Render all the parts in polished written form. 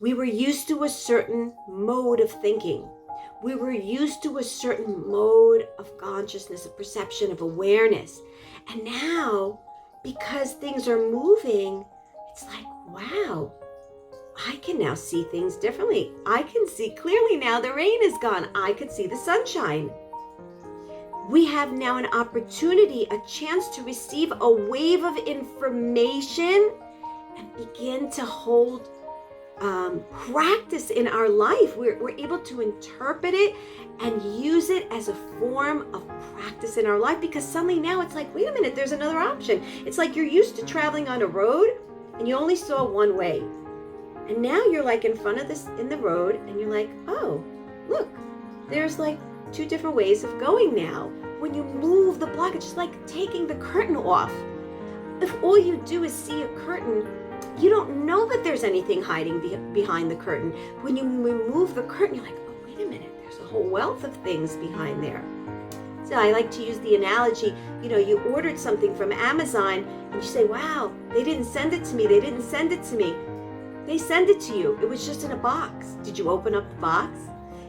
We were used to a certain mode of thinking. We were used to a certain mode of consciousness, of perception, of awareness. And now, because things are moving, it's like, wow, I can now see things differently. I can see clearly now the rain is gone. I could see the sunshine. We have now an opportunity, a chance to receive a wave of information and begin to hold practice in our life. We're able to interpret it and use it as a form of practice in our life, because suddenly now it's like, wait a minute, there's another option. It's like you're used to traveling on a road and you only saw one way. And now you're like in front of this in the road and you're like, oh, look, there's like two different ways of going now. When you move the block, it's just like taking the curtain off. If all you do is see a curtain, you don't know that there's anything hiding behind the curtain. When you remove the curtain, you're like, oh, wait a minute, there's a whole wealth of things behind there. So I like to use the analogy, you ordered something from Amazon and you say, wow, they didn't send it to me. They didn't send it to me. They send it to you. It was just in a box. Did you open up the box?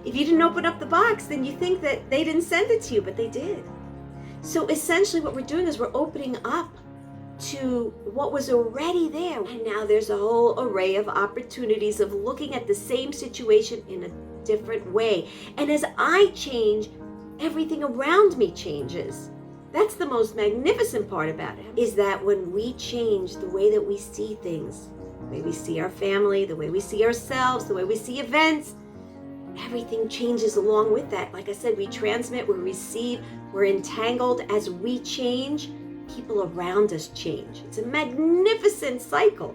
If you didn't open up the box, then you think that they didn't send it to you, but they did. So essentially what we're doing is we're opening up to what was already there. And now there's a whole array of opportunities of looking at the same situation in a different way. And as I change, everything around me changes. That's the most magnificent part about it, is that when we change the way that we see things, the way we see our family, the way we see ourselves, the way we see events, everything changes along with that. Like I said, we transmit, we receive, we're entangled. As we change, people around us change. It's a magnificent cycle.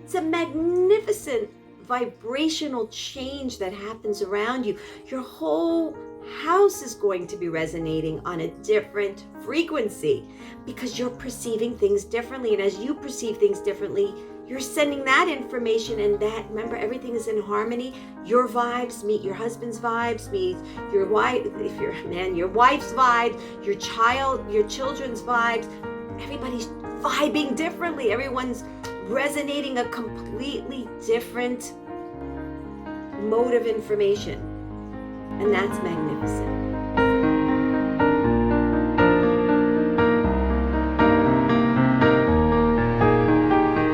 It's a magnificent vibrational change that happens around you. Your whole house is going to be resonating on a different frequency because you're perceiving things differently. And as you perceive things differently, you're sending that information, and that, remember, everything is in harmony. Your vibes meet your husband's vibes, meet your wife, if you're a man, your wife's vibes, your children's vibes. Everybody's vibing differently. Everyone's resonating a completely different mode of information. And that's magnificent.